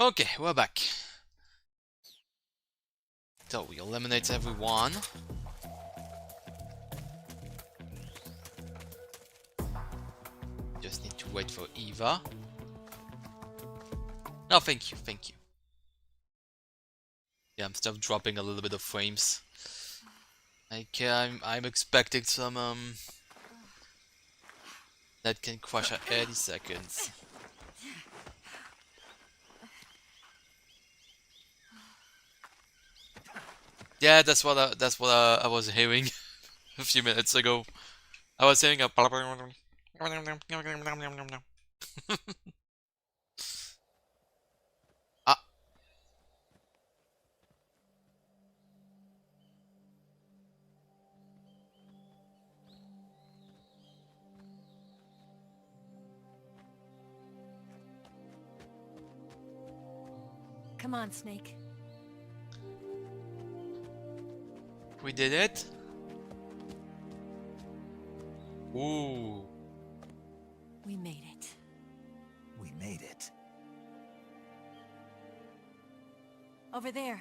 Okay, we're back. So we eliminate everyone. Just need to wait for Eva. No, thank you, thank you. Yeah, I'm still dropping a little bit of frames. Like I'm expecting some that can crash at 80 seconds. Yeah, that's what I was hearing a few minutes ago. I was hearing a ah, Come on, Snake. we did it. Ooh. We made it. We made it. Over there.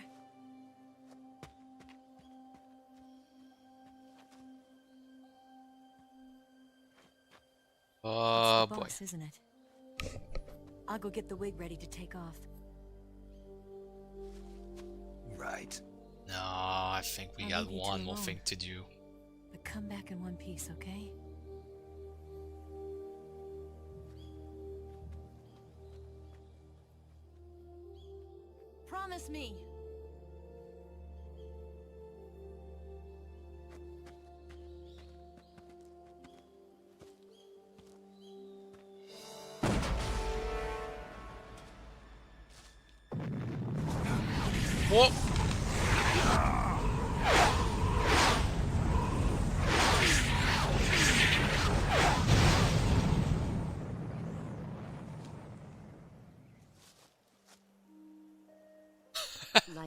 It's the Boy. boss, isn't it? I'll go get the wig ready to take off. Right. No, I think we I'll got leave you two one more alone. thing to do. But come back in one piece, okay? Promise me! Whoa!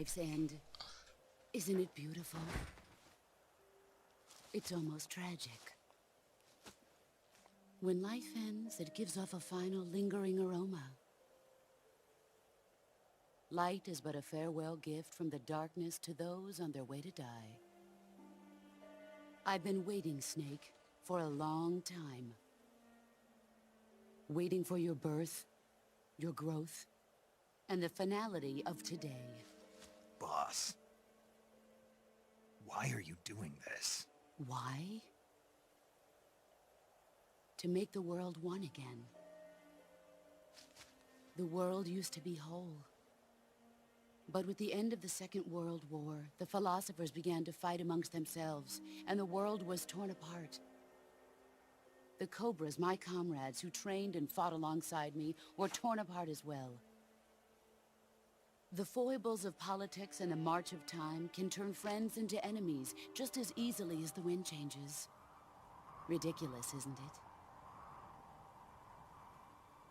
Life's end. Isn't it beautiful? It's almost tragic. When life ends, it gives off a final lingering aroma. Light is but a farewell gift from the darkness to those on their way to die. I've been waiting, Snake, for a long time. Waiting for your birth, your growth, and the finality of today. Boss. Why are you doing this? Why? To make the world one again. The world used to be whole. But with the end of the Second World War, the philosophers began to fight amongst themselves, and the world was torn apart. The Cobras, my comrades who trained and fought alongside me, were torn apart as well. The foibles of politics and the march of time can turn friends into enemies just as easily as the wind changes. Ridiculous, isn't it?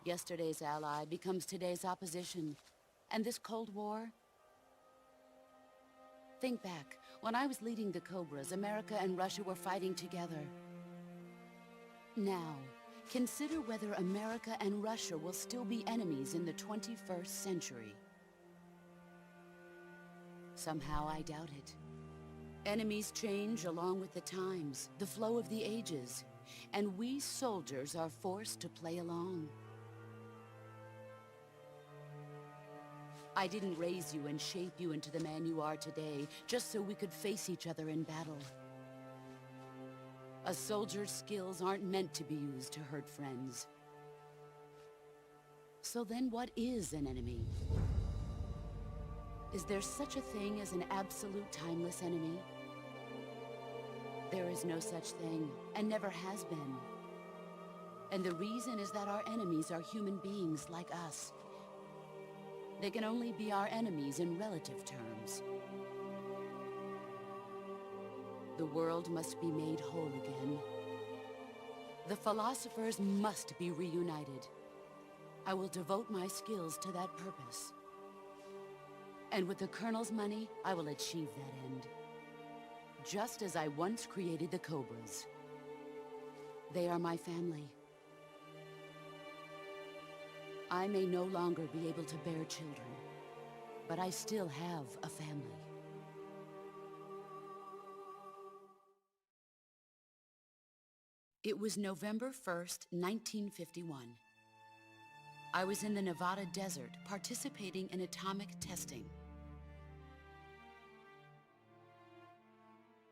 Yesterday's ally becomes today's opposition. And this Cold War? Think back. When I was leading the Cobras, America and Russia were fighting together. Now, consider whether America and Russia will still be enemies in the 21st century. Somehow I doubt it. Enemies change along with the times, the flow of the ages, and we soldiers are forced to play along. I didn't raise you and shape you into the man you are today, just so we could face each other in battle. A soldier's skills aren't meant to be used to hurt friends. So then what is an enemy? Is there such a thing as an absolute timeless enemy? There is no such thing, and never has been. And the reason is that our enemies are human beings like us. They can only be our enemies in relative terms. The world must be made whole again. The philosophers must be reunited. I will devote my skills to that purpose. And with the Colonel's money, I will achieve that end. Just as I once created the Cobras. They are my family. I may no longer be able to bear children, but I still have a family. It was November 1st, 1951. I was in the Nevada desert participating in atomic testing.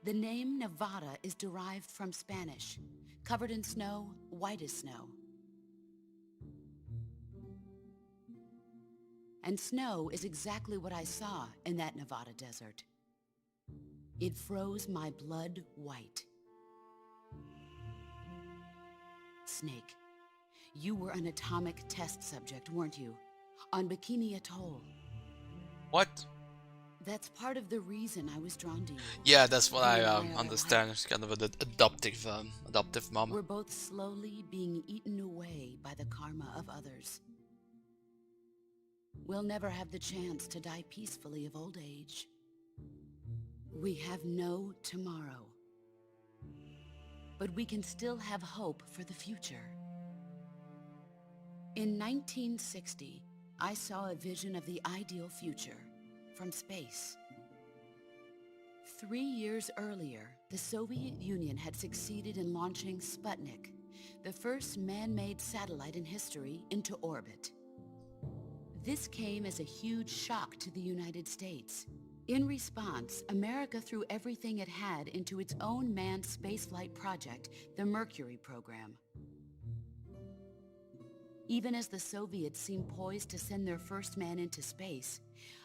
The name Nevada is derived from Spanish, covered in snow, white as snow. And snow is exactly what I saw in that Nevada desert. It froze my blood white. Snake, you were an atomic test subject, weren't you? On Bikini Atoll. What? That's part of the reason I was drawn to you. Yeah, that's what I You and I are understand. It's kind of an adoptive mom. We're both slowly being eaten away by the karma of others. We'll never have the chance to die peacefully of old age. We have no tomorrow. But we can still have hope for the future. In 1960, I saw a vision of the ideal future from space. 3 years earlier, the Soviet Union had succeeded in launching Sputnik, the first man-made satellite in history, into orbit. This came as a huge shock to the United States. In response, America threw everything it had into its own manned spaceflight project, the Mercury program. Even as the Soviets seemed poised to send their first man into space,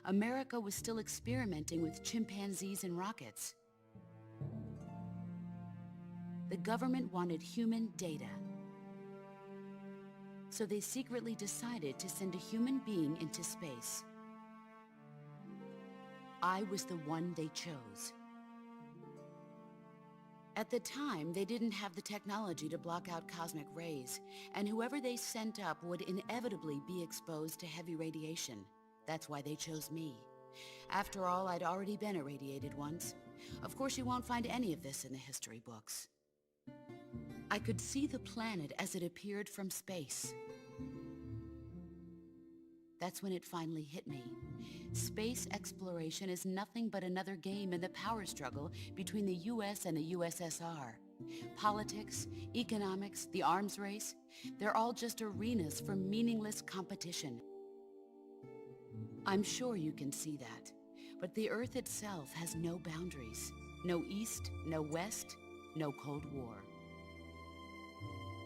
America was still experimenting with chimpanzees and rockets. The government wanted human data. So they secretly decided to send a human being into space. I was the one they chose. At the time, they didn't have the technology to block out cosmic rays, and whoever they sent up would inevitably be exposed to heavy radiation. That's why they chose me. After all, I'd already been irradiated once. Of course, you won't find any of this in the history books. I could see the planet as it appeared from space. That's when it finally hit me. Space exploration is nothing but another game in the power struggle between the US and the USSR. Politics, economics, the arms race, they're all just arenas for meaningless competition. I'm sure you can see that, but the Earth itself has no boundaries. No East, no West, no Cold War.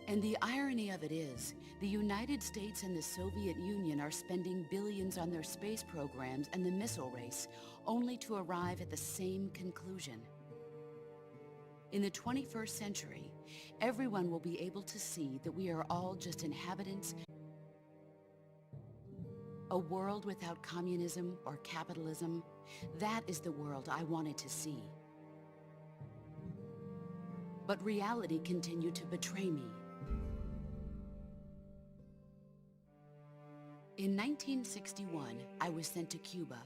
And the irony of it is, the United States and the Soviet Union are spending billions on their space programs and the missile race, only to arrive at the same conclusion. In the 21st century, everyone will be able to see that we are all just inhabitants. A world without communism or capitalism, that is the world I wanted to see. But reality continued to betray me. In 1961, I was sent to Cuba,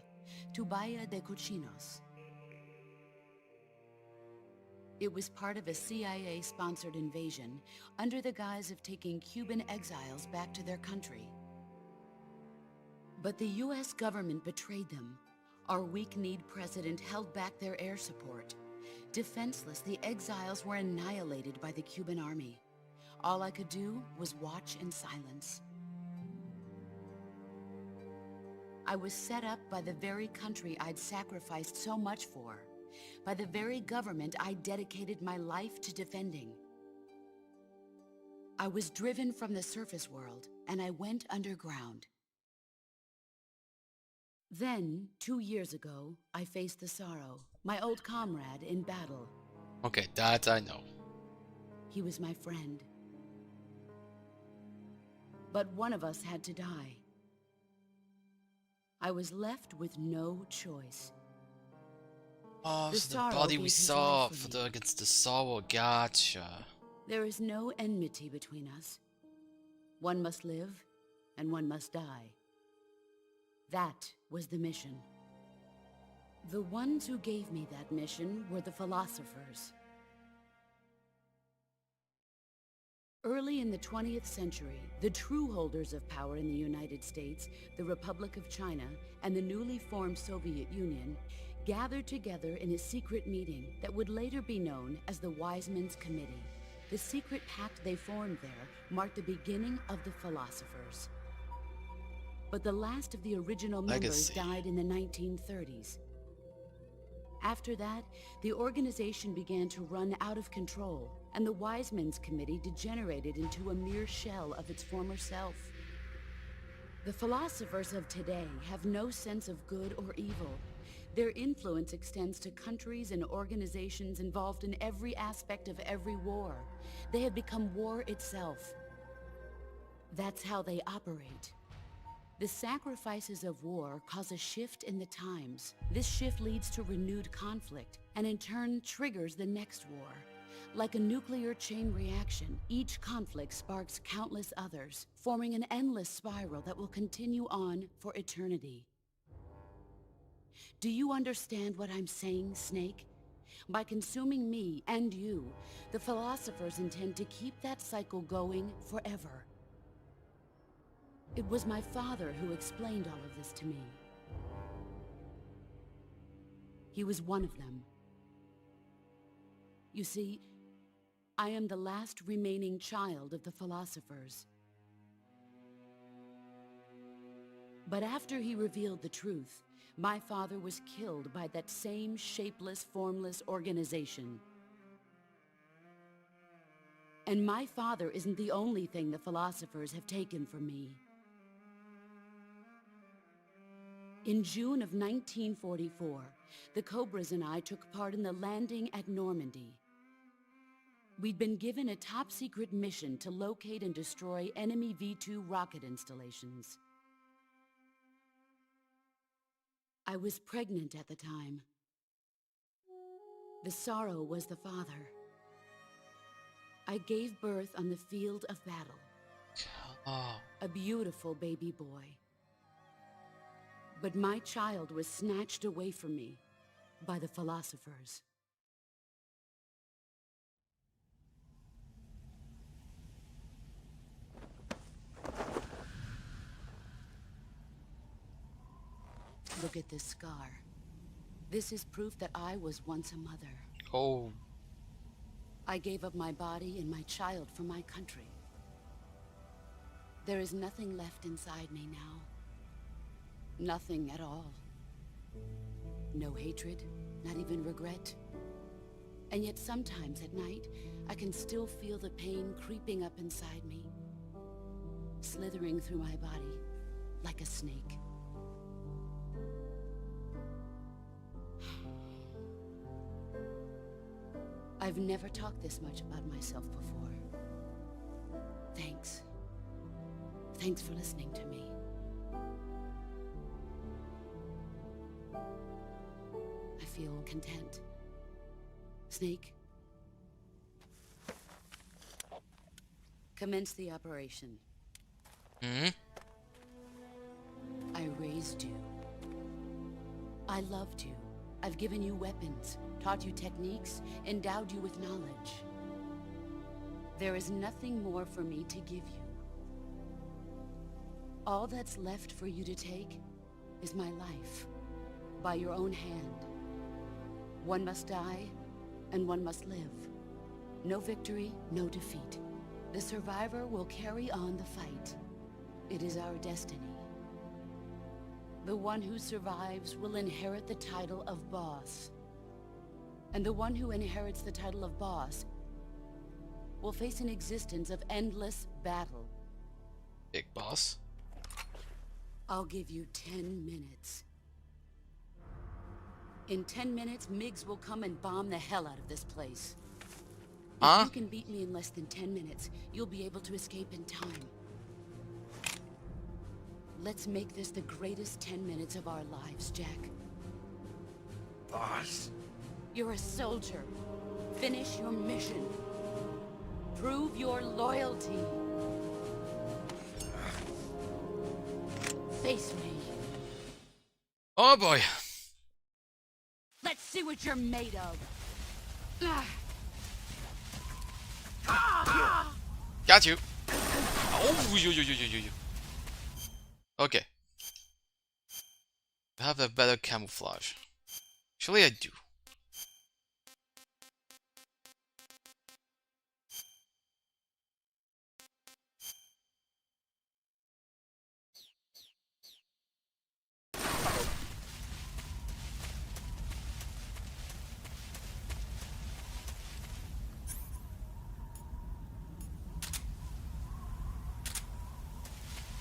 to Bahia de Cochinos. It was part of a CIA-sponsored invasion under the guise of taking Cuban exiles back to their country. But the US government betrayed them. Our weak-kneed president held back their air support. Defenseless, the exiles were annihilated by the Cuban army. All I could do was watch in silence. I was set up by the very country I'd sacrificed so much for, by the very government I dedicated my life to defending. I was driven from the surface world, and I went underground. Then, 2 years ago, I faced the Sorrow, my old comrade in battle. Okay, that I know. He was my friend. But one of us had to die. I was left with no choice. Oh, The so the Sorrow body gave we his saw life for for me. the against the Sorrow, gotcha. There is no enmity between us. One must live, and one must die. That was the mission. The ones who gave me that mission were the philosophers. Early in the 20th century, the true holders of power in the United States, the Republic of China, and the newly formed Soviet Union gathered together in a secret meeting that would later be known as the Wiseman's Committee. The secret pact they formed there marked the beginning of the philosophers. But the last of the original members Legacy. died in the 1930s. After that, the organization began to run out of control, and the Wiseman's Committee degenerated into a mere shell of its former self. The philosophers of today have no sense of good or evil. Their influence extends to countries and organizations involved in every aspect of every war. They have become war itself. That's how they operate. The sacrifices of war cause a shift in the times. This shift leads to renewed conflict, and in turn triggers the next war. Like a nuclear chain reaction, each conflict sparks countless others, forming an endless spiral that will continue on for eternity. Do you understand what I'm saying, Snake? By consuming me and you, the philosophers intend to keep that cycle going forever. It was my father who explained all of this to me. He was one of them. You see, I am the last remaining child of the philosophers. But after he revealed the truth, my father was killed by that same shapeless, formless organization. And my father isn't the only thing the philosophers have taken from me. In June of 1944, the Cobras and I took part in the landing at Normandy. We'd been given a top-secret mission to locate and destroy enemy V-2 rocket installations. I was pregnant at the time. The sorrow was the father. I gave birth on the field of battle. Oh. A beautiful baby boy. But my child was snatched away from me by the philosophers. Look at this scar. This is proof that I was once a mother. Oh. I gave up my body and my child for my country. There is nothing left inside me now. Nothing at all. No hatred, not even regret. And yet sometimes at night, I can still feel the pain creeping up inside me, slithering through my body like a snake. I've never talked this much about myself before. Thanks. Thanks for listening to me. I feel content. Snake, commence the operation. Hmm? I raised you. I loved you. I've given you weapons, taught you techniques, endowed you with knowledge. There is nothing more for me to give you. All that's left for you to take is my life, by your own hand. One must die, and one must live. No victory, no defeat. The survivor will carry on the fight. It is our destiny. The one who survives will inherit the title of boss. And the one who inherits the title of boss will face an existence of endless battle. Big boss. I'll give you 10 minutes. In 10 minutes, MiGs will come and bomb the hell out of this place. Huh? If you can beat me in less than 10 minutes, you'll be able to escape in time. Let's make this the greatest 10 minutes of our lives, Jack. Boss? You're a soldier. Finish your mission. Prove your loyalty. Face me. Oh boy. Let's see what you're made of. Got you. Oh, you. Okay. I have a better camouflage. Actually, I do.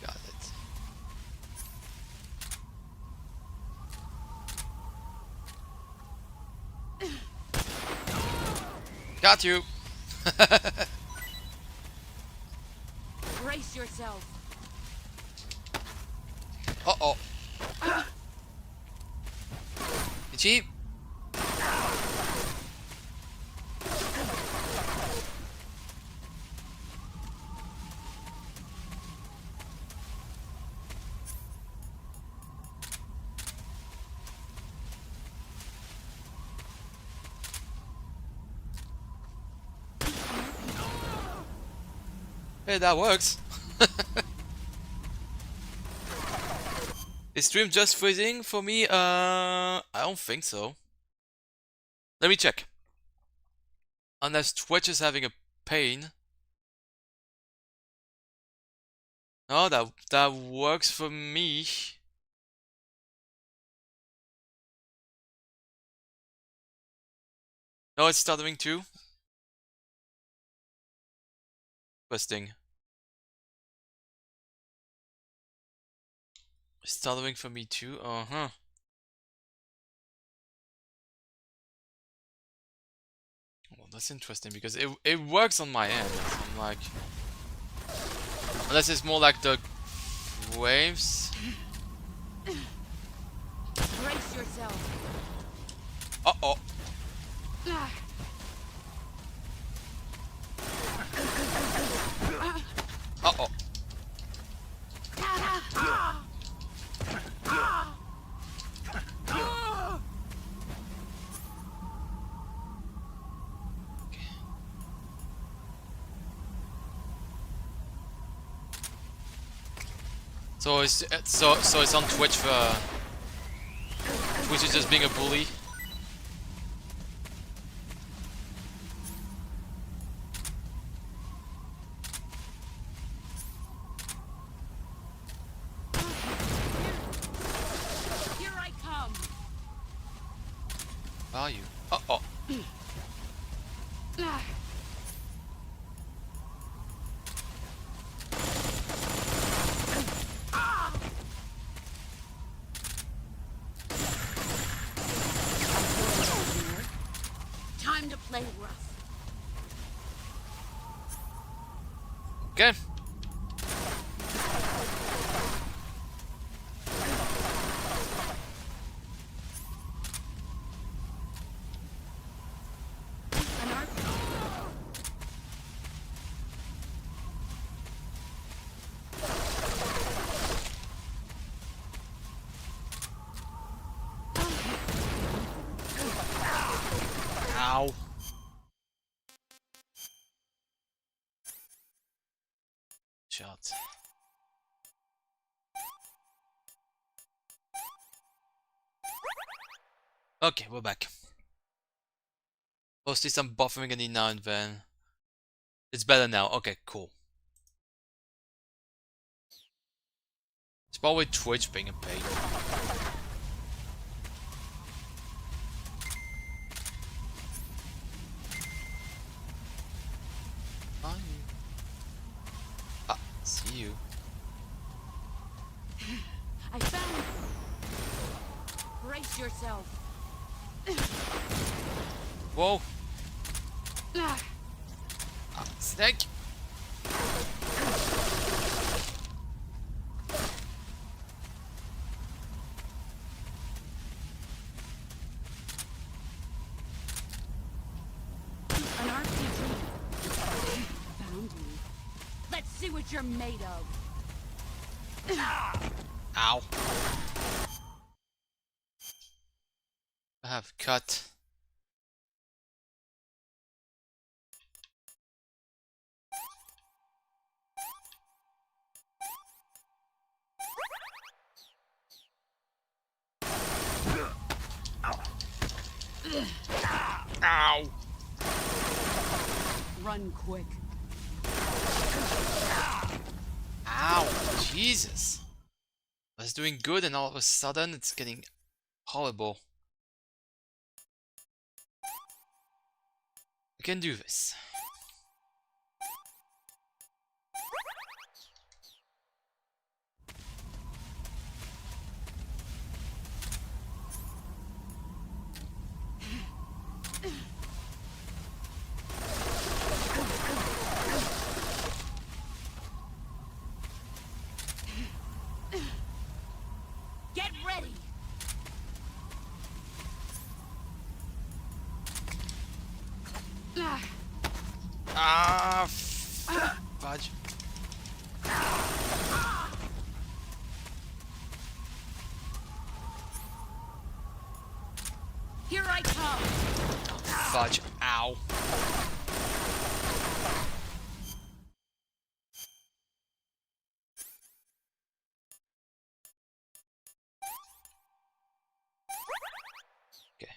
Got it. Got you. Brace yourself. Uh-oh. Itchy. Hey, that works. Is stream just freezing for me? I don't think so. Let me check. Unless Twitch is having a pain. No, that works for me. No, it's stuttering too. Interesting. It's stuttering for me too. Uh-huh. Well, that's interesting because it works on my end. So I'm like, unless it's more like the waves. Brace yourself. Uh-oh. Uh-oh. So it's on Twitch for Twitch is just being a bully. Here I come. Are you? Uh-oh. Time to play rough. Okay. An arc. Ow. Shot. Okay, we're back. Mostly some buffering any now and then. It's better now. Okay, cool. It's probably Twitch being a pain. Are you? Ah, see you. I found you. Brace yourself. Whoa. Ah, snake. An RPG. Found you. Let's see what you're made of. Ow. I have cut. Ow! Run quick. Ow! Jesus! I was doing good and all of a sudden it's getting horrible. We can do this. Get ready. Ah, fudge. Here I come. Fudge. Ow. Okay.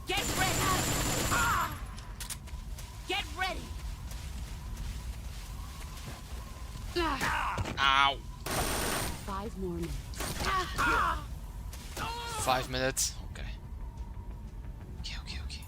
Get ready. Get ready. Ow. 5 more minutes. 5 minutes. Okay. Okay.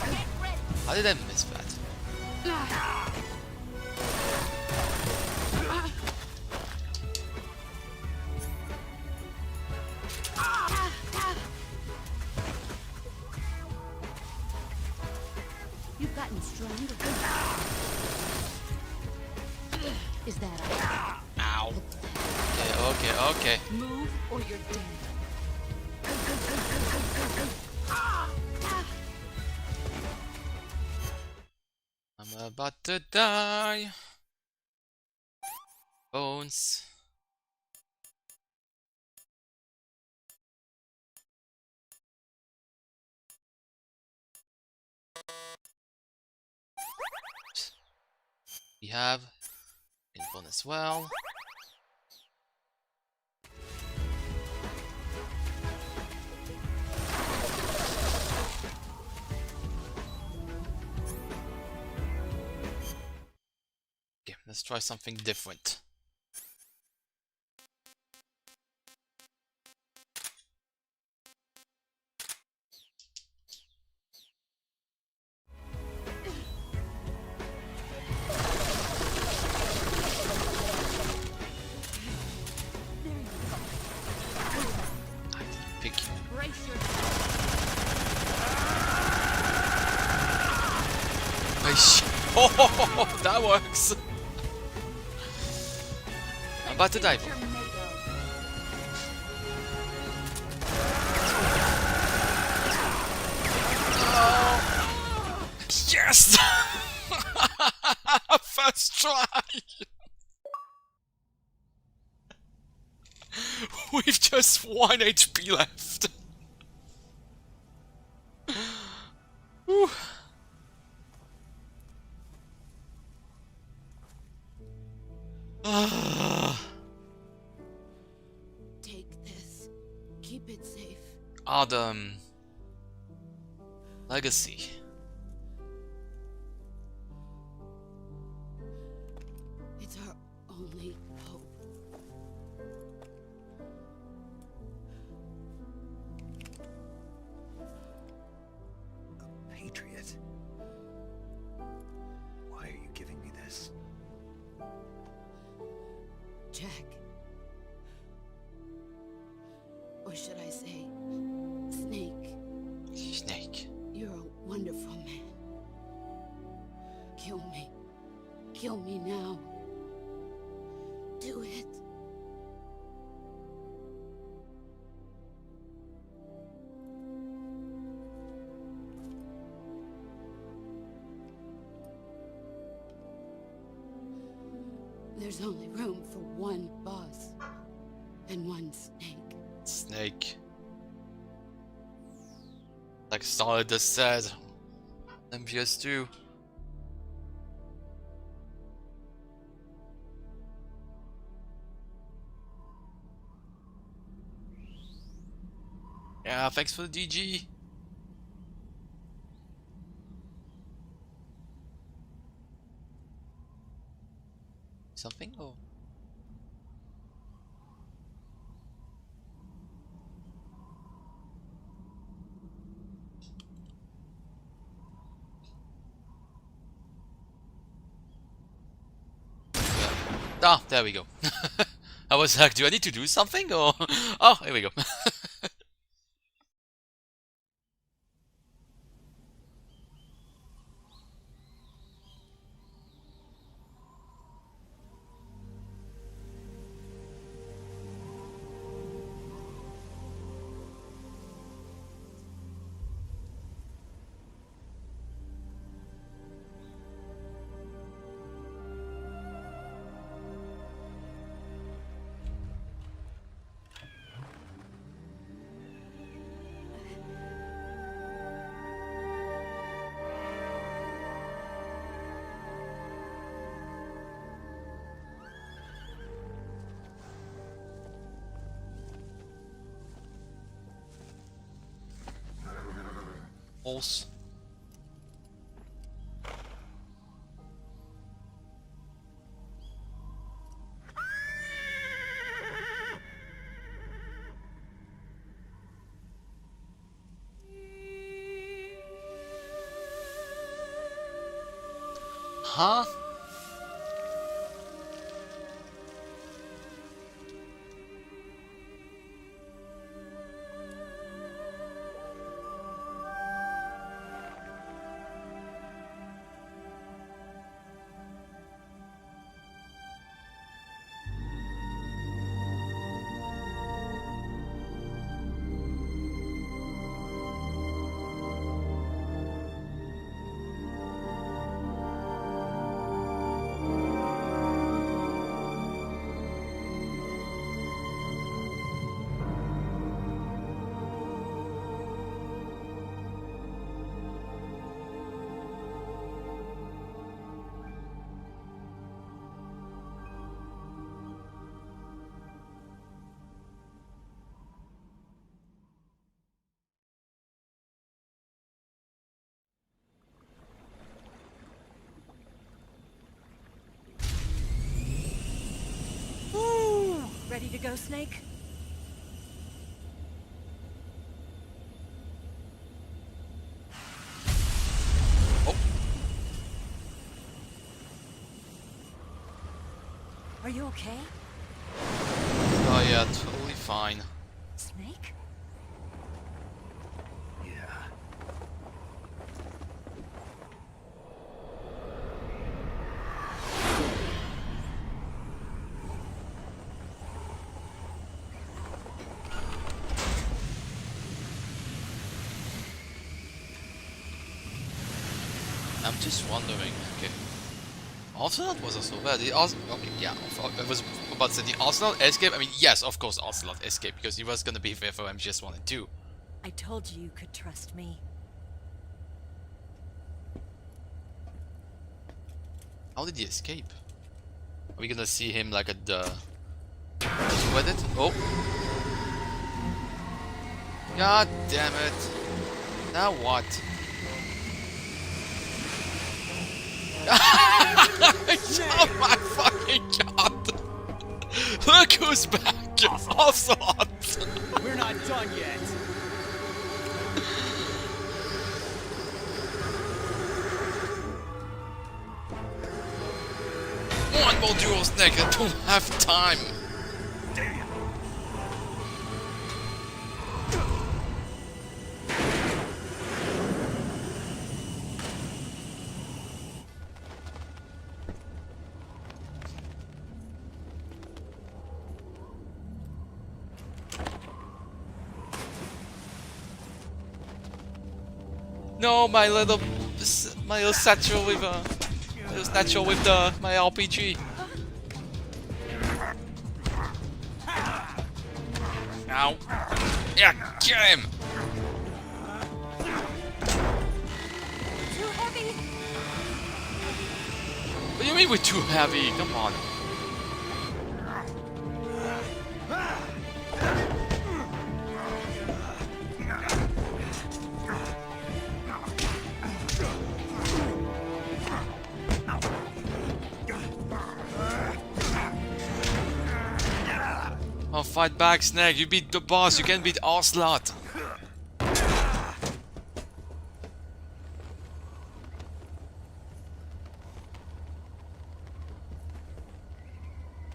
Get ready. How did I miss that? You've gotten stronger. Is that all? Ow. Okay. Move or you're dead. I'm about to die. Bones. We have Inbone as well. Okay, let's try something different. I didn't pick you. Brace yourself. Oh, that works. I'm about to die. You're made of. Yes! First try! We've just 1 HP left. Whew. Take this. Keep it safe. Adam. Legacy. It's our only hope. A patriot? Why are you giving me this? Jack. Or should I say, Snake. Snake. You're a wonderful man. Kill me. Kill me now. Do it. There's only room for one boss and one snake. Snake. Like Solid just said. MGS2. Yeah, thanks for the DG. Something or? Ah, there we go. I was like, do I need to do something or? Oh, here we go. Horse. Huh? Ready to go, Snake? Oh. Are you okay? Oh yeah, totally fine. Snake? Yeah. I'm just wondering. Okay. Ocelot was also bad. The okay, yeah. I was about to say the Ocelot escape. I mean, yes, of course, Ocelot escape because he was gonna be there for MGS 1 and 2. I told you could trust me. How did he escape? Are we gonna see him like at the Reddit? Oh. God damn it. Now what? Oh my fucking god! Look who's back! Ocelot! We're not done yet. One more dual snake, I don't have time! Damn. No, my little satchel with my little satchel with my RPG. Ow. Yeah, get him! Too heavy. What do you mean we're too heavy? Come on. Oh, fight back, Snake. You beat the boss. You can't beat Ocelot.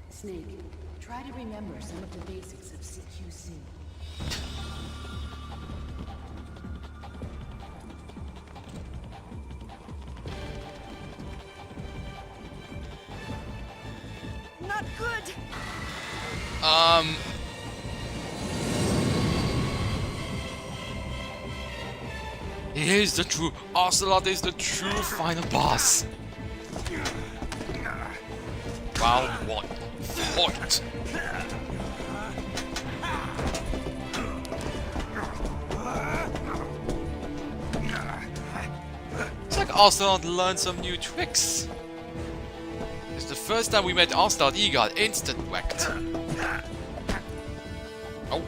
Snake, try to remember some of the basics of CQC. Not good. Here's the true Ocelot is the true final boss. Round 1. Fight. It's like Ocelot learned some new tricks. It's the first time we met Ocelot, he got instant whacked. Oh.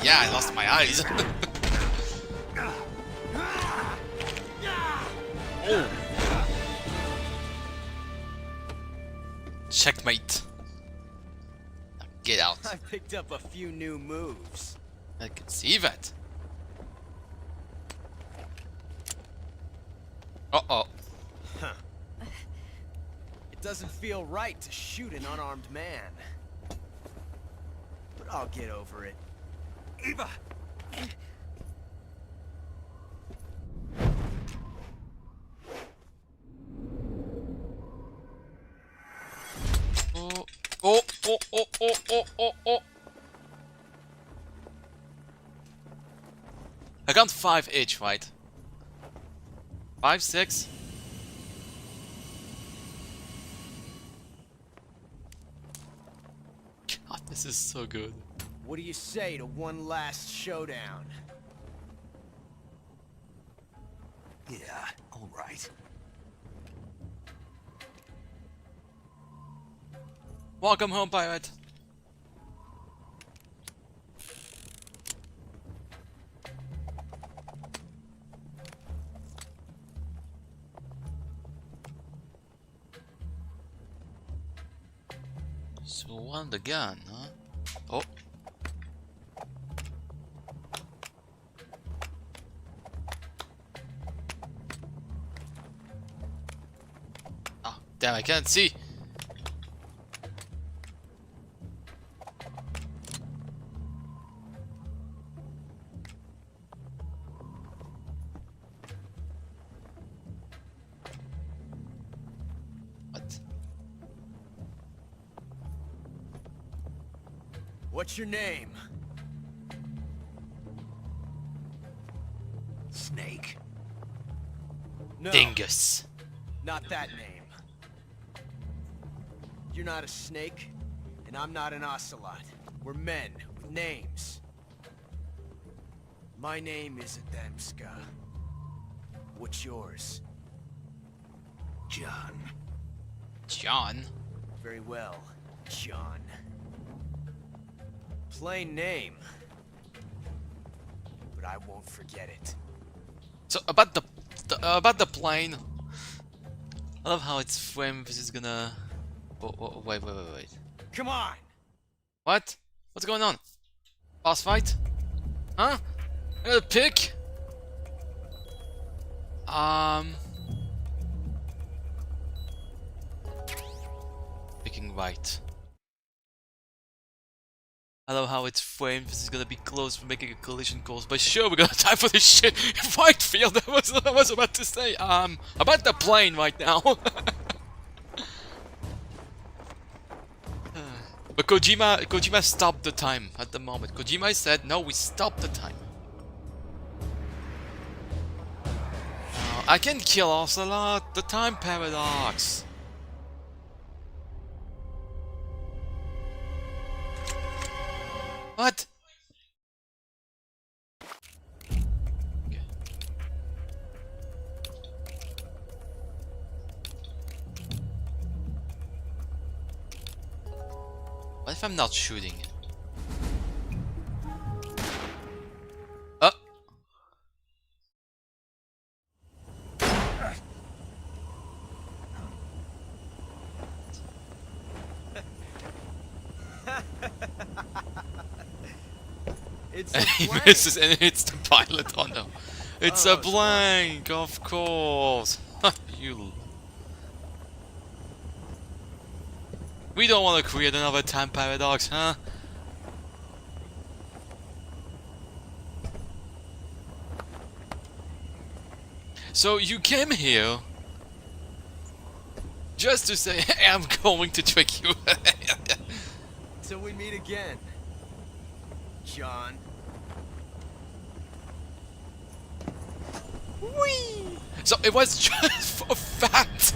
Yeah, I lost my eyes. Oh. Checkmate. Now get out. I picked up a few new moves. I can see that. Uh-oh. It doesn't feel right to shoot an unarmed man. But I'll get over it. Eva! Oh, oh, oh, oh, oh, oh, oh, oh. I got 5 each, right? 5, 6? God, this is so good. What do you say to one last showdown? Yeah, all right. Welcome home, pirate. So one the gun, huh? Oh. Ah, damn! I can't see. What's your name? Snake. No, Dingus. not that name. You're not a snake, and I'm not an ocelot. We're men with names. My name is Adamska. What's yours? John. John. Very well, John. Plain name. But I won't forget it. So about the plane. I love how it's framed. This is gonna. Oh, wait. Come on! What? What's going on? Boss fight? Huh? I gotta pick. Picking right. I love how it's framed. This is gonna be close for making a collision course, but sure, we're gonna die for this shit. Fight field. That was what I was about to say. About the plane right now. But Kojima stopped the time at the moment. Kojima said, "No, we stopped the time." I can kill Ocelot. The time paradox. What if I'm not shooting? Oh! It's And a he blank. misses and it's the pilot. Oh no. It's Oh, a it's fine. blank, of course. You. We don't want to create another time paradox, huh? So you came here just to say, hey, I'm going to trick you. Till we meet again, John. Whee! So it was just for fact.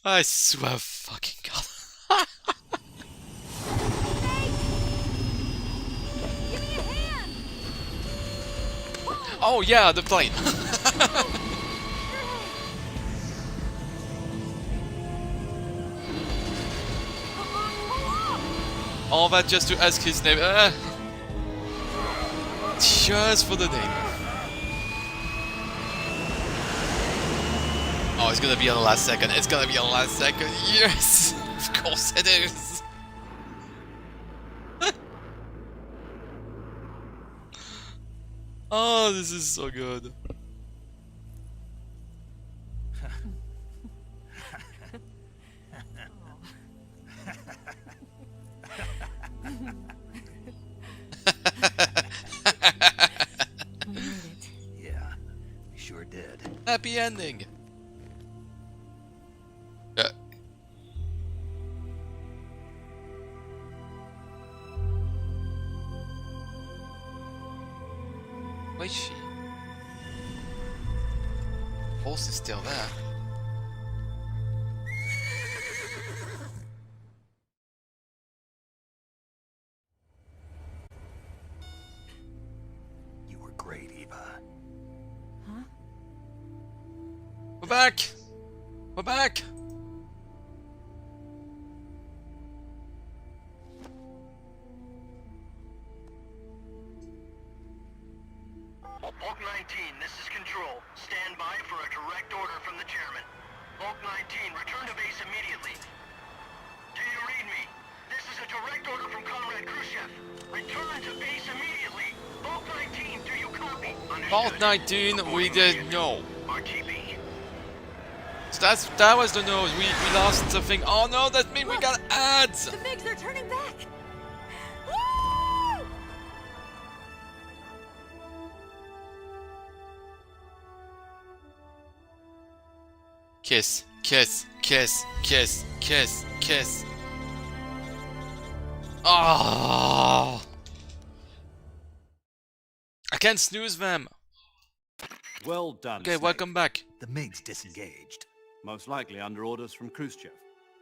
I swear fucking god. Give me a hand! Oh yeah, the plane. All that just to ask his name. Just for the name. Oh, it's gonna be on the last second. It's gonna be on the last second. Yes! Of course it is. Oh, this is so good. We made it. Yeah, we sure did. Happy ending. Where is she? Horse is still there. You were great, Eva. Huh? We're back! We're back! Bulk 19, this is Control. Stand by for a direct order from the chairman. Bulk 19, return to base immediately. Do you read me? This is a direct order from Comrade Khrushchev. Return to base immediately. Bulk 19, do you copy? Vault Understood. 19, we didn't know. RTB. So that was the nose. We lost something. Oh no, that means we got ads! The Bigs are turning back! Woo! Kiss, kiss, kiss, kiss, kiss, kiss. Oh! I can't snooze them. Well done, Okay, Snake. welcome back. The MiG's disengaged. Most likely under orders from Khrushchev.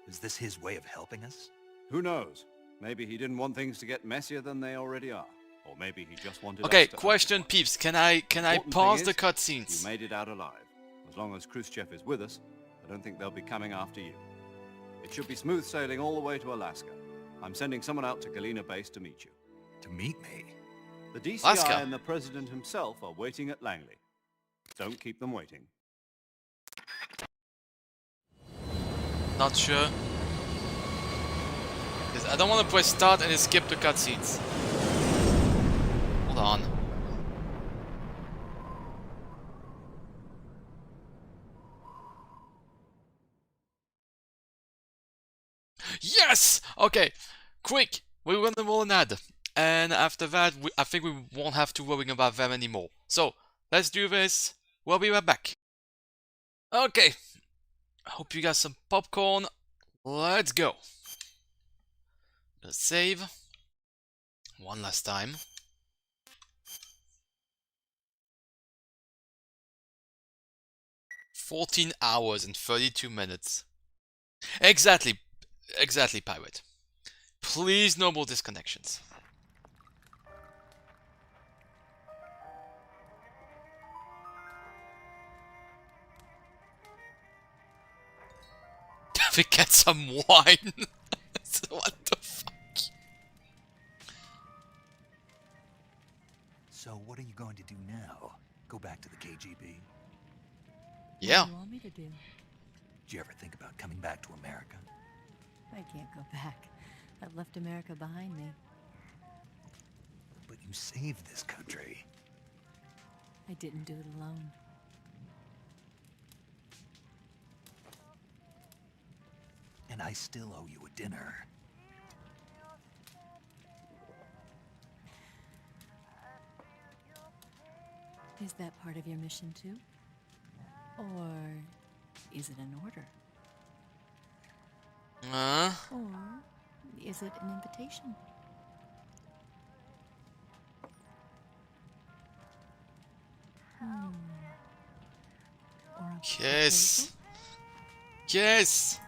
Is this his way of helping us? Who knows? Maybe he didn't want things to get messier than they already are. Or maybe he just wanted Okay, us to question understand. peeps, can I Important pause thing the is, cutscenes? You made it out alive. As long as Khrushchev is with us, I don't think they'll be coming after you. It should be smooth sailing all the way to Alaska. I'm sending someone out to Galena Base to meet you. To meet me? The DCI Alaska. and the President himself are waiting at Langley. Don't keep them waiting. Not sure. Because I don't want to press start and skip the cutscenes. Hold on. Yes! Okay, quick! We're gonna roll an ad. And after that, I think we won't have to worry about them anymore. So, let's do this. We'll be right back. Okay. I hope you got some popcorn. Let's go. Let's save. One last time. "14 hours and 32 minutes. Exactly, pirate. Please no more disconnections. traffic get some wine. What the fuck? So what are you going to do now? Go back to the KGB? Yeah. What do you want me to do? Did you ever think about coming back to America? I can't go back. I've left America behind me. But you saved this country. I didn't do it alone. And I still owe you a dinner. Is that part of your mission too? Or is it an order? Or is it an invitation? Or a Yes. proposal? Yes.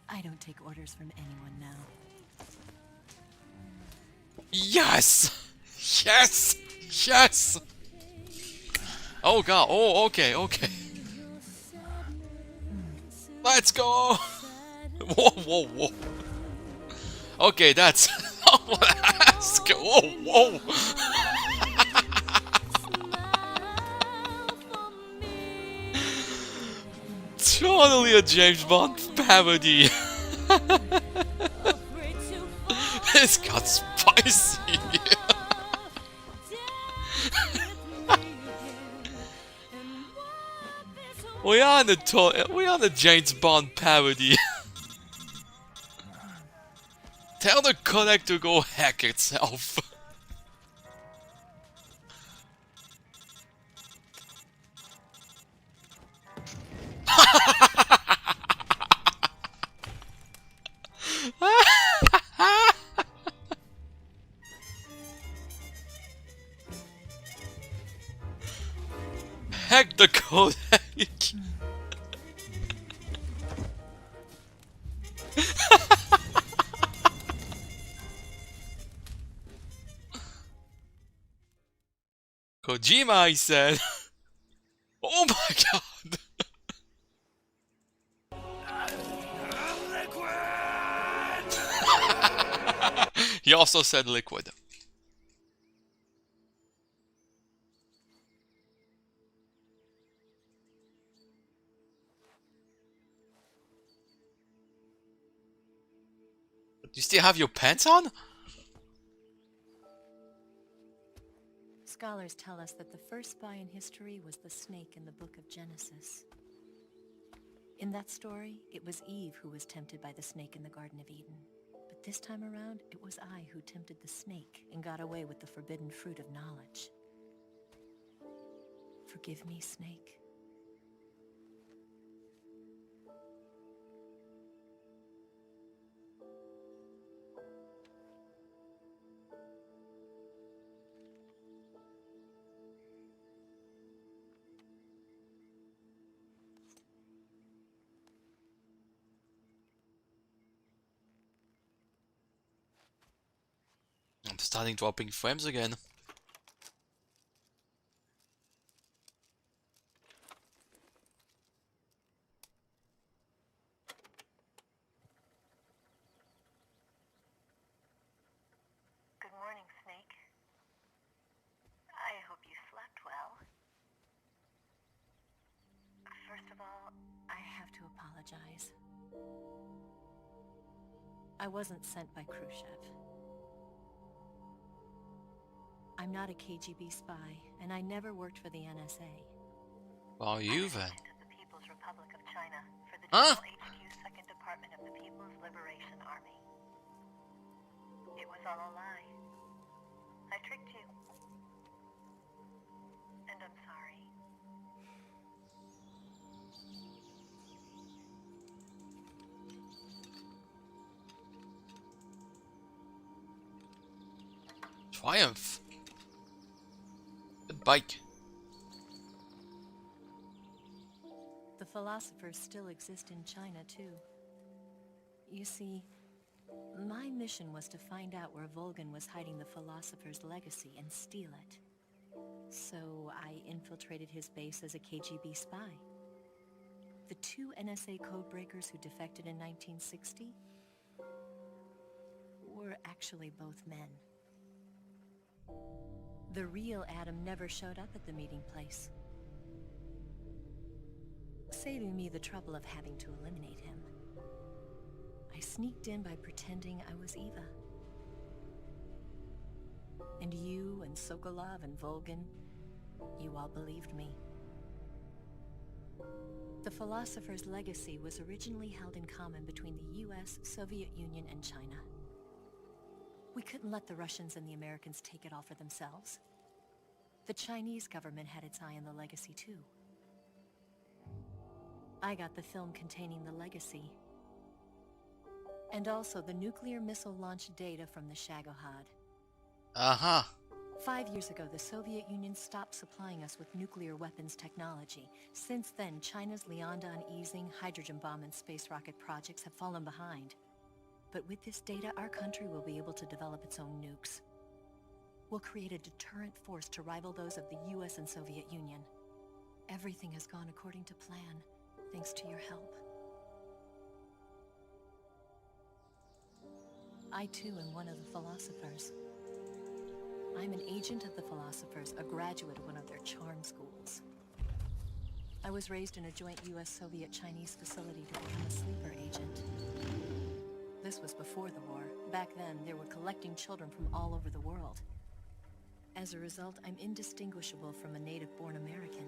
I don't take orders from anyone now. Yes. Yes. Yes. Oh god. Oh, okay, okay. Let's go. Whoa, whoa, whoa. Okay, that's. Let's go. Whoa, whoa. Totally a James Bond parody. It's got spicy. We are on the James Bond parody. Tell the codec to go hack itself. Hack the codec. Kojima, I said. Oh my god. He also said liquid. You still have your pants on? Scholars tell us that the first spy in history was the snake in the book of Genesis. In that story, it was Eve who was tempted by the snake in the Garden of Eden. But this time around, it was I who tempted the snake and got away with the forbidden fruit of knowledge. Forgive me, Snake. I'm starting dropping frames again. Good morning, Snake. I hope you slept well. First of all, I have to apologize. I wasn't sent by Khrushchev. I'm not a KGB spy, and I never worked for the NSA. Well, you then? to the People's Republic of China for the Huh? General HQ 2nd Department of the People's Liberation Army. It was all a lie. I tricked you. And I'm sorry. Triumph. Good bike. The philosophers still exist in China, too. You see, my mission was to find out where Volgan was hiding the philosopher's legacy and steal it. So I infiltrated his base as a KGB spy. The two NSA codebreakers who defected in 1960 were actually both men. The real Adam never showed up at the meeting place, saving me the trouble of having to eliminate him. I sneaked in by pretending I was Eva. And you and Sokolov and Volgin, you all believed me. The Philosopher's legacy was originally held in common between the US, Soviet Union, and China. We couldn't let the Russians and the Americans take it all for themselves. The Chinese government had its eye on the legacy too. I got the film containing the legacy, and also the nuclear missile launch data from the Shagohod. Uh-huh. 5 years ago, the Soviet Union stopped supplying us with nuclear weapons technology. Since then, China's Liaodong easing, hydrogen bomb, and space rocket projects have fallen behind. But with this data, our country will be able to develop its own nukes. We'll create a deterrent force to rival those of the US and Soviet Union. Everything has gone according to plan, thanks to your help. I too am one of the Philosophers. I'm an agent of the Philosophers, a graduate of one of their charm schools. I was raised in a joint US-Soviet-Chinese facility to become a sleeper agent. This was before the war. Back then, they were collecting children from all over the world. As a result, I'm indistinguishable from a native-born American.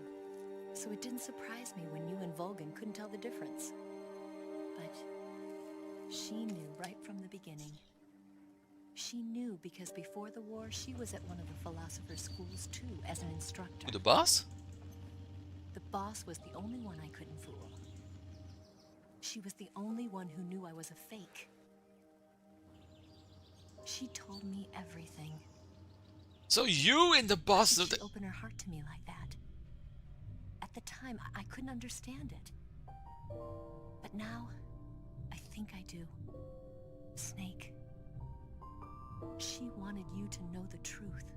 So it didn't surprise me when you and Volgin couldn't tell the difference. But she knew right from the beginning. She knew because before the war, she was at one of the Philosopher's schools too, as an instructor. The boss? The boss was the only one I couldn't fool. She was the only one who knew I was a fake. She told me everything. So you and the boss of She the... opened her heart to me like that. At the time, I couldn't understand it. But now, I think I do. Snake. She wanted you to know the truth.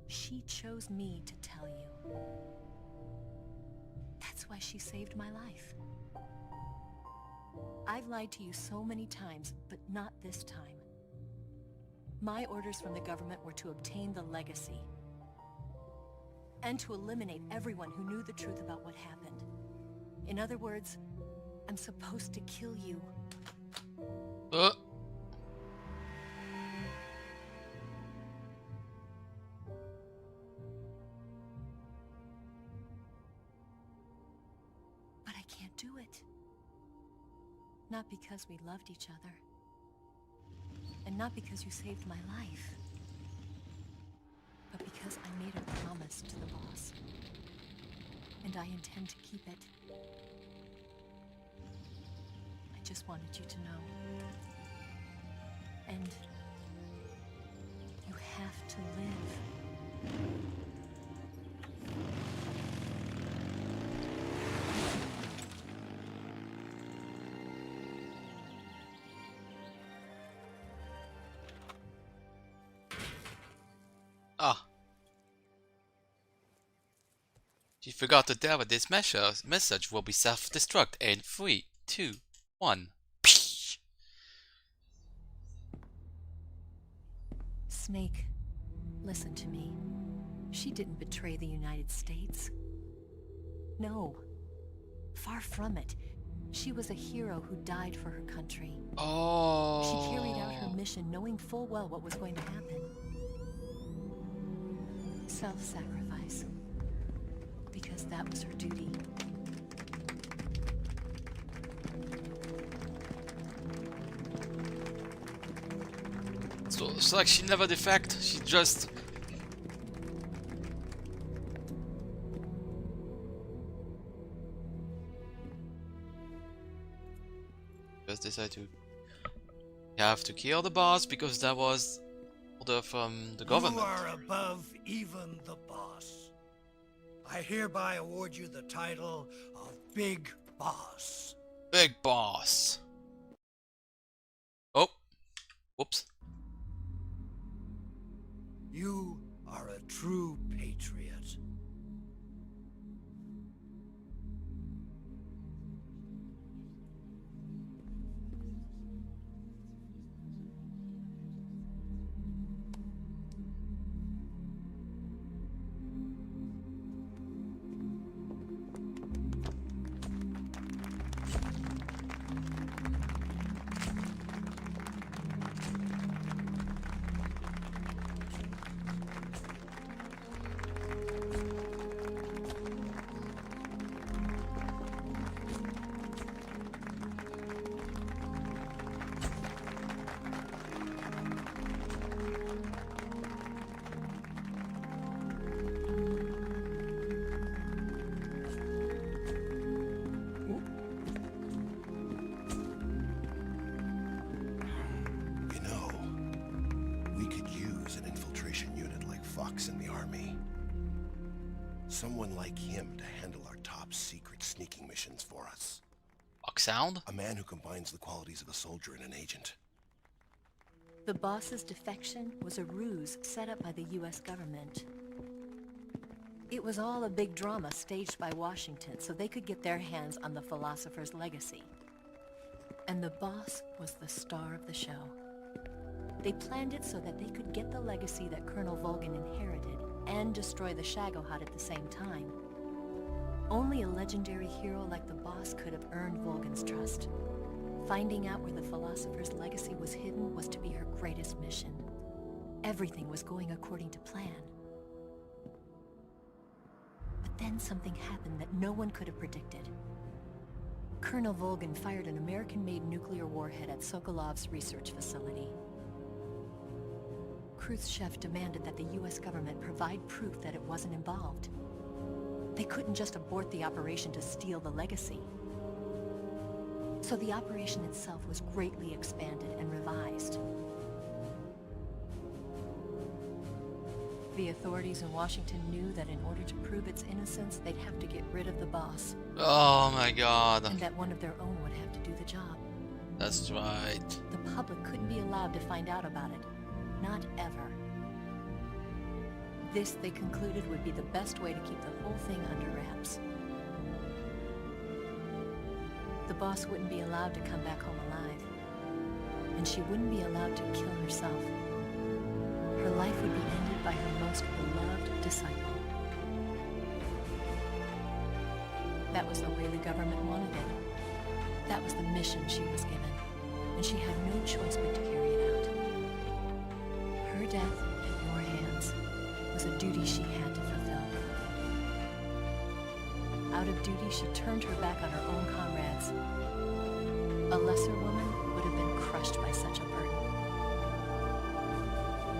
She chose me to tell you. That's why she saved my life. I've lied to you so many times, but not this time. My orders from the government were to obtain the legacy and to eliminate everyone who knew the truth about what happened. In other words, I'm supposed to kill you. But I can't do it. Not because we loved each other. And not because you saved my life. But because I made a promise to the boss. And I intend to keep it. I just wanted you to know. And you have to live. Ah. You forgot to tell that this message will be self-destruct in 3, 2, 1. Snake, listen to me. She didn't betray the United States. No. Far from it. She was a hero who died for her country. Oh. She carried out her mission knowing full well what was going to happen. Self-sacrifice. Because that was her duty. So it's like she never defect, she just... decide to... You have to kill the boss because that was order from the government. You are above even the boss. I hereby award you the title of Big Boss. Big Boss. Oh. Whoops. You are a true patriot. fucks in the army. Someone like him to handle our top secret sneaking missions for us. Oxhound? A man who combines the qualities of a soldier and an agent. The boss's defection was a ruse set up by the US government. It was all a big drama staged by Washington so they could get their hands on the philosopher's legacy. And the boss was the star of the show. They planned it so that they could get the legacy that Colonel Volgin inherited and destroy the Shagohod at the same time. Only a legendary hero like the boss could have earned Volgin's trust. Finding out where the philosopher's legacy was hidden was to be her greatest mission. Everything was going according to plan. But then something happened that no one could have predicted. Colonel Volgin fired an American-made nuclear warhead at Sokolov's research facility. Khrushchev demanded that the US government provide proof that it wasn't involved. They couldn't just abort the operation to steal the legacy. So the operation itself was greatly expanded and revised. The authorities in Washington knew that in order to prove its innocence, they'd have to get rid of the boss. Oh my god. And that one of their own would have to do the job. That's right. The public couldn't be allowed to find out about it. Not ever. This, they concluded, would be the best way to keep the whole thing under wraps. The boss wouldn't be allowed to come back home alive. And she wouldn't be allowed to kill herself. Her life would be ended by her most beloved disciple. That was the way the government wanted it. That was the mission she was given. And she had no choice but to carry it out. Her death at your hands was a duty she had to fulfill. Out of duty, she turned her back on her own comrades. A lesser woman would have been crushed by such a burden.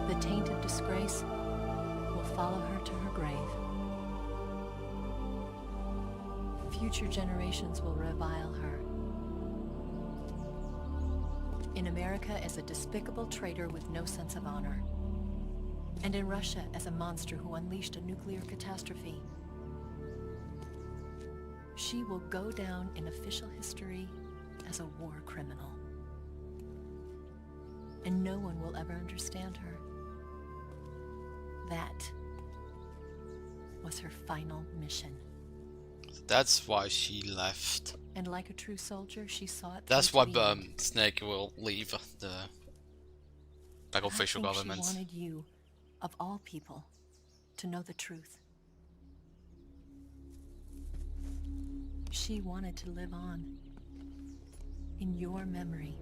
The taint of disgrace will follow her to her grave. Future generations will revile her. In America as a despicable traitor with no sense of honor. And in Russia as a monster who unleashed a nuclear catastrophe. She will go down in official history as a war criminal. And no one will ever understand her. That was her final mission. That's why she left. And like a true soldier, she saw it. That's through why to the end. Snake will leave the like official I think government. She wanted you, of all people, to know the truth. She wanted to live on in your memory.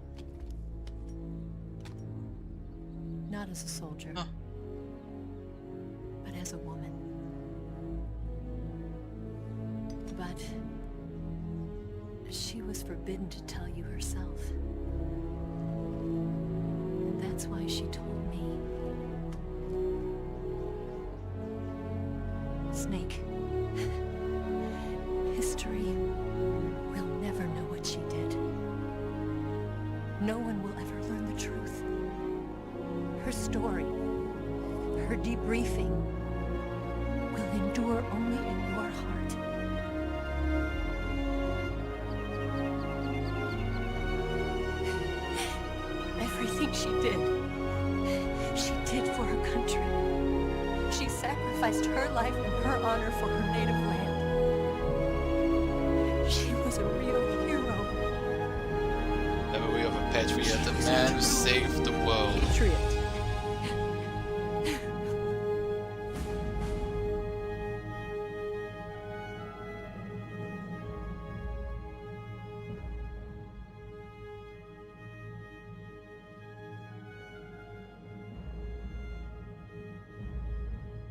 Not as a soldier, Huh. but as a woman. But she was forbidden to tell you herself. And that's why she told me. Snake, history will never know what she did. No one will ever learn the truth. Her story, her debriefing, will endure only in your heart. Everything she did for her country. She sacrificed her life and her honor for her native land. She was a real hero. Memory of a patriot, a man who saved the world. Patriot.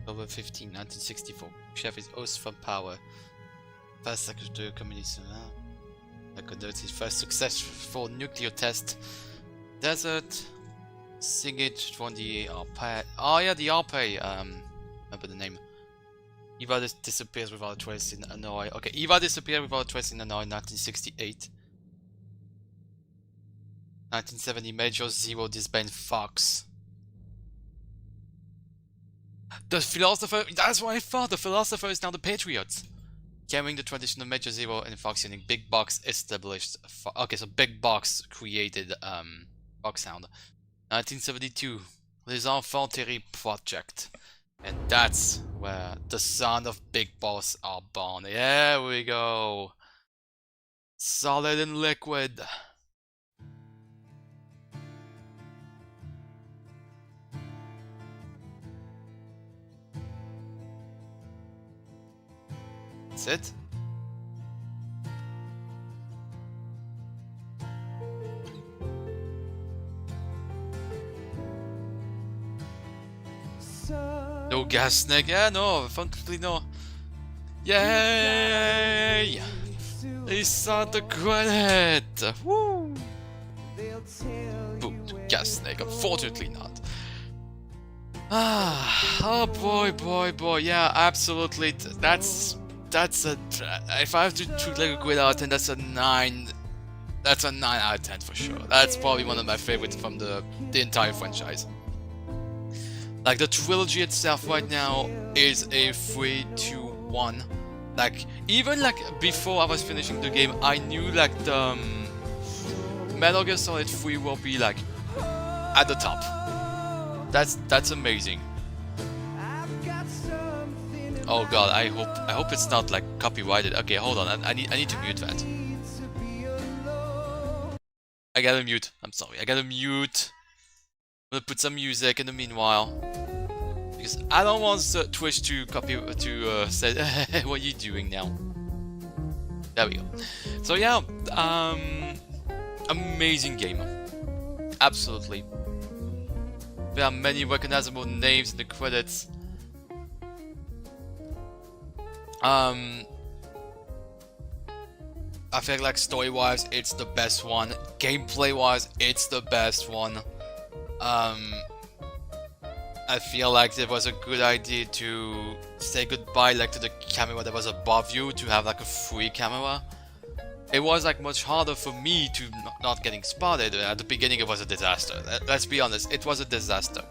October 15, 1964. Chef is oath from power. First Secretary of Communism. Conducted his first successful nuclear test. Desert. Sigurd won the Arpay. Oh yeah, the Arpay. Remember the name. Eva disappears without a trace in Hanoi. Okay, Eva disappeared without a trace in Hanoi, 1968. 1970, Major Zero disband Fox. The philosopher, that's what I thought, the philosopher is now the Patriots. Carrying the tradition of Major Zero and functioning Big Box established. Okay, so Big Box created Box Sound. 1972, Les Enfants Terribles Project. And that's where the son of Big Boss are born. There we go. Solid and liquid. That's it. No gas snake, yeah, no, functionally no. Yay! They saw the credit! Woo! Boom, gas snake, unfortunately not. Ah, oh boy, yeah, absolutely. That's a. If I have to treat like a grade out of 10, that's a 9. That's a 9 out of 10 for sure. That's probably one of my favorites from the entire franchise. Like, the trilogy itself right now is a 3-2-1. Like, even like before I was finishing the game, I knew like the Metal Gear Solid 3 will be like at the top. That's amazing. Oh god, I hope it's not like copyrighted. Okay, hold on, I need to mute that. I gotta mute. I'm sorry, I gotta mute. I'm gonna put some music in the meanwhile, because I don't want Twitch to say what are you doing now. There we go. So yeah, amazing game, absolutely. There are many recognizable names in the credits. I feel like story-wise, it's the best one. Gameplay-wise, it's the best one. I feel like it was a good idea to say goodbye like to the camera that was above you, to have like a free camera. It was like much harder for me to not getting spotted. At the beginning it was a disaster. Let's be honest, it was a disaster.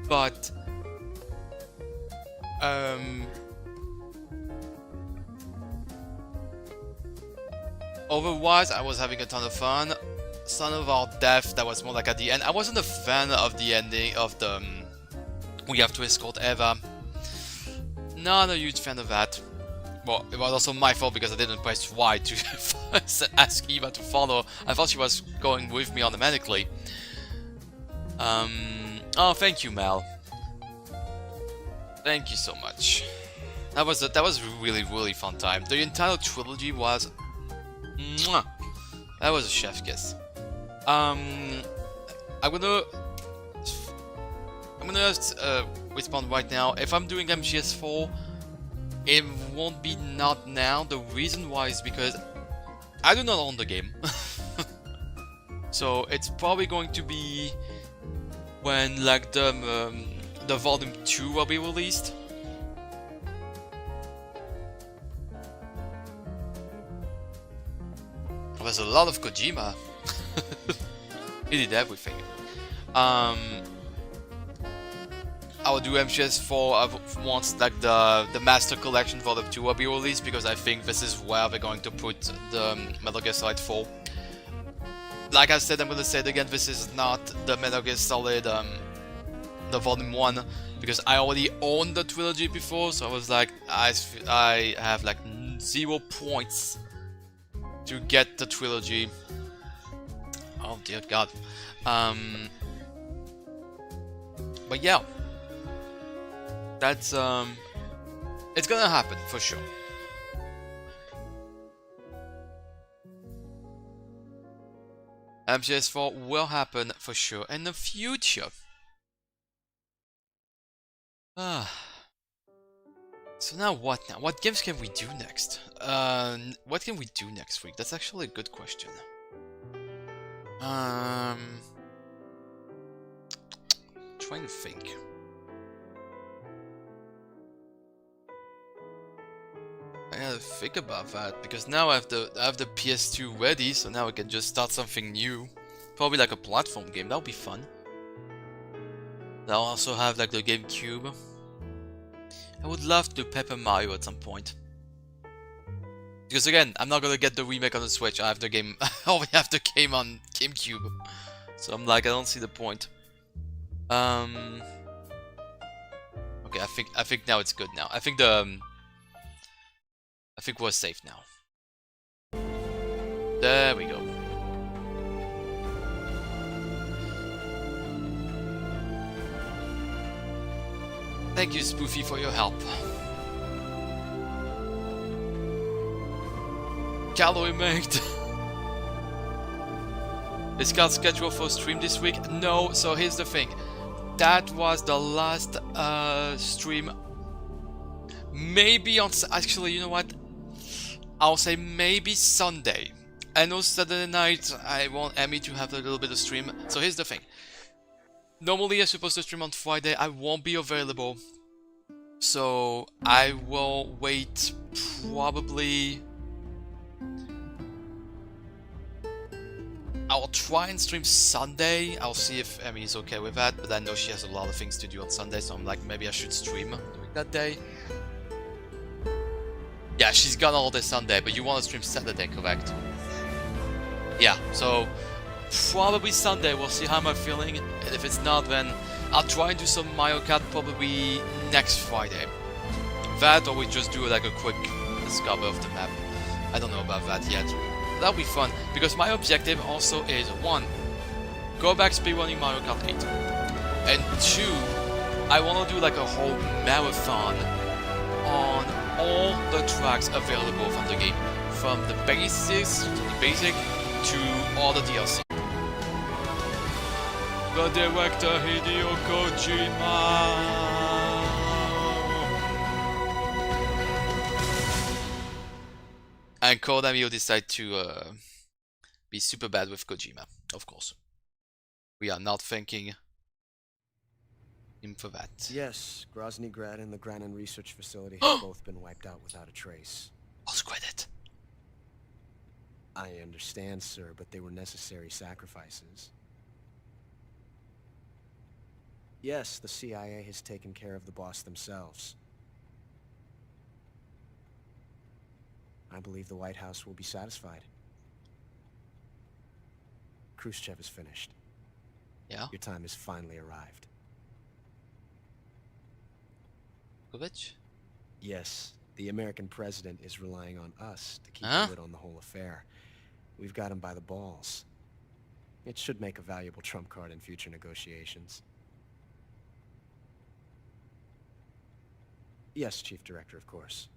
But otherwise, I was having a ton of fun. Son of Our Death, that was more like at the end. I wasn't a fan of the ending of the we have to escort Eva. Not a huge fan of that. Well, it was also my fault because I didn't press Y to ask Eva to follow. I thought she was going with me automatically. Oh, thank you, Mel. Thank you so much. That was a really fun time. The entire trilogy was mwah, that was a chef's kiss. I'm gonna respond right now. If I'm doing MGS4, it won't be not now. The reason why is because I do not own the game. So it's probably going to be when like the volume 2 will be released. There's a lot of Kojima. He did everything. I will do MGS4 once like the Master Collection Volume 2 will be released, because I think this is where they're going to put the Metal Gear Solid 4. Like I said, I'm gonna say it again, this is not the Metal Gear Solid the Volume 1, because I already owned the trilogy before, so I was like, I have like 0 points to get the trilogy. Oh dear god. But yeah, that's it's gonna happen for sure. MGS4 will happen for sure in the future. So now what now? What games can we do next? What can we do next week? That's actually a good question. Trying to think. I gotta think about that, because now I have the PS2 ready, so now I can just start something new. Probably like a platform game, that'll be fun. I'll also have like the GameCube. I would love to do Paper Mario at some point. Because again, I'm not gonna get the remake on the Switch. I have the game. I already have the game on GameCube. So I'm like, I don't see the point. Okay, I think now it's good now. I think we're safe now. There we go. Thank you, Spoofy, for your help. Calorie mate. Is Cal scheduled for stream this week? No, so here's the thing. That was the last stream. Maybe on... Actually, you know what? I'll say maybe Sunday. I know Saturday night I want Emmy to have a little bit of stream. So here's the thing. Normally I'm supposed to stream on Friday. I won't be available. So I will wait probably... I'll try and stream Sunday. I'll see if Emmy is okay with that, but I know she has a lot of things to do on Sunday, so I'm like, maybe I should stream during that day. Yeah, she's gone all day Sunday, but you want to stream Saturday, correct? Yeah, so probably Sunday. We'll see how I'm feeling, and if it's not, then I'll try and do some Mario Kart probably next Friday. That, or we just do like a quick discover of the map. I don't know about that yet. That'll be fun, because my objective also is 1. Go back speedrunning Mario Kart 8. And 2, I want to do like a whole marathon on all the tracks available from the game. From the basics, from the basic, to all the DLC. The director Hideo Kojima. And Konami will decide to be super bad with Kojima, of course. We are not thanking him for that. Yes, Grozny Grad and the Granin Research Facility have both been wiped out without a trace. Lost credit. I understand, sir, but they were necessary sacrifices. Yes, the CIA has taken care of the boss themselves. I believe the White House will be satisfied. Khrushchev is finished. Yeah? Your time has finally arrived. Kovac? Yes, the American president is relying on us to keep a lid on the whole affair. We've got him by the balls. It should make a valuable trump card in future negotiations. Yes, Chief Director, of course.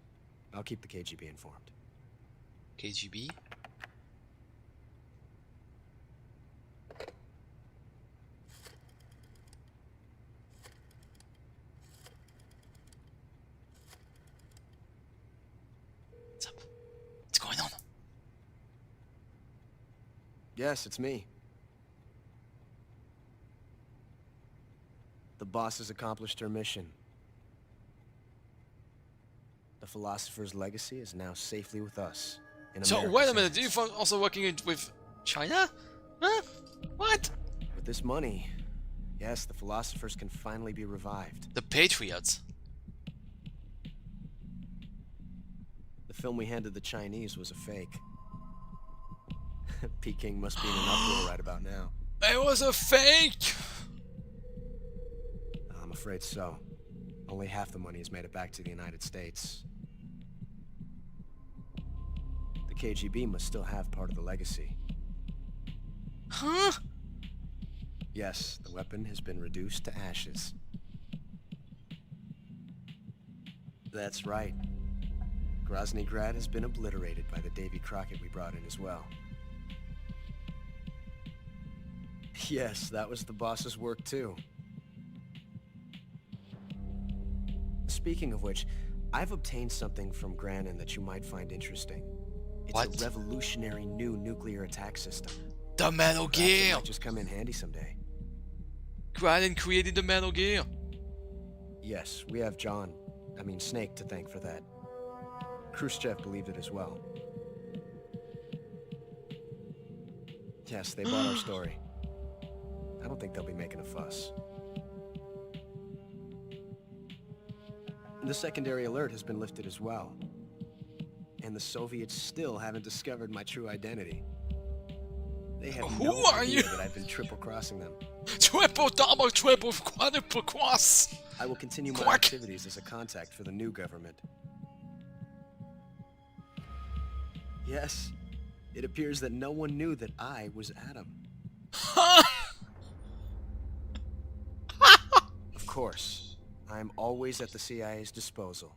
I'll keep the KGB informed. KGB? What's up? What's going on? Yes, it's me. The boss has accomplished her mission. The Philosopher's legacy is now safely with us. So, wait a minute, are you also working with China? Huh? What? With this money, yes, the Philosophers can finally be revived. The Patriots. The film we handed the Chinese was a fake. Peking must be in an uproar right about now. It was a fake! I'm afraid so. Only half the money has made it back to the United States. The KGB must still have part of the legacy. Huh? Yes, the weapon has been reduced to ashes. That's right. Grozny Grad has been obliterated by the Davy Crockett we brought in as well. Yes, that was the boss's work too. Speaking of which, I've obtained something from Granin that you might find interesting. It's a revolutionary new nuclear attack system. The Metal Gear! It might just come in handy someday. Granin created the Metal Gear! Yes, we have Snake to thank for that. Khrushchev believed it as well. Yes, they bought our story. I don't think they'll be making a fuss. The secondary alert has been lifted as well. And the Soviets still haven't discovered my true identity. They have Who no are idea you? that I've been triple-crossing them. Triple, double, triple, quadruple cross! I will continue my Quack. activities as a contact for the new government. Yes, it appears that no one knew that I was Adam. Of course, I'm always at the CIA's disposal.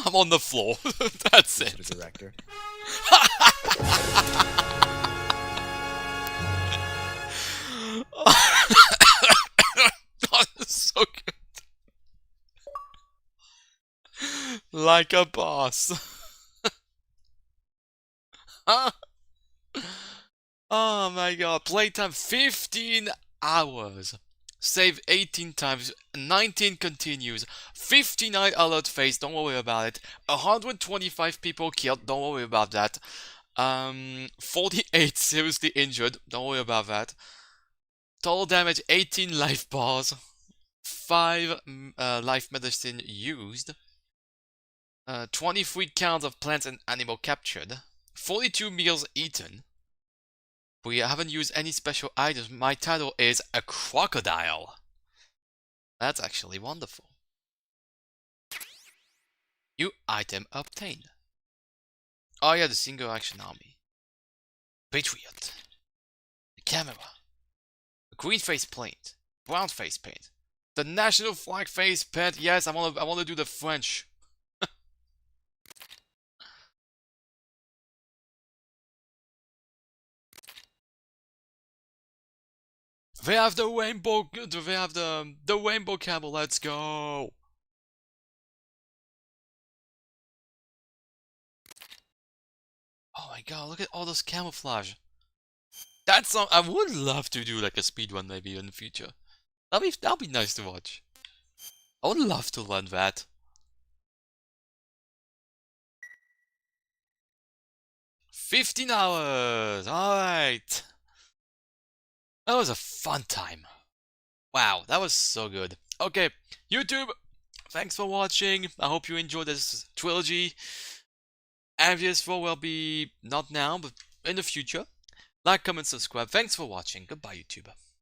I'm on the floor. That's Mr. it. Director. That's so good. Like a boss. Oh my god. Playtime 15 hours. Save 18 times. 19 continues. 59 alert phase. Don't worry about it. 125 people killed. Don't worry about that. 48 seriously injured. Don't worry about that. Total damage 18 life bars. 5 life medicine used. 23 counts of plants and animal captured. 42 meals eaten. We haven't used any special items. My title is a crocodile. That's actually wonderful. New item obtained. Oh yeah, the single action army. Patriot. The camera. The green face paint. Brown face paint. The national flag face paint. Yes, I wanna do the French. They have the rainbow. They have the rainbow camo. Let's go. Oh my god! Look at all those camouflage. That's I would love to do like a speedrun maybe in the future. That'd be nice to watch. I would love to learn that. $15 hours. All right. That was a fun time. Wow, that was so good. Okay, YouTube, thanks for watching. I hope you enjoyed this trilogy. MGS4 will be not now, but in the future. Like, comment, subscribe. Thanks for watching. Goodbye, YouTube.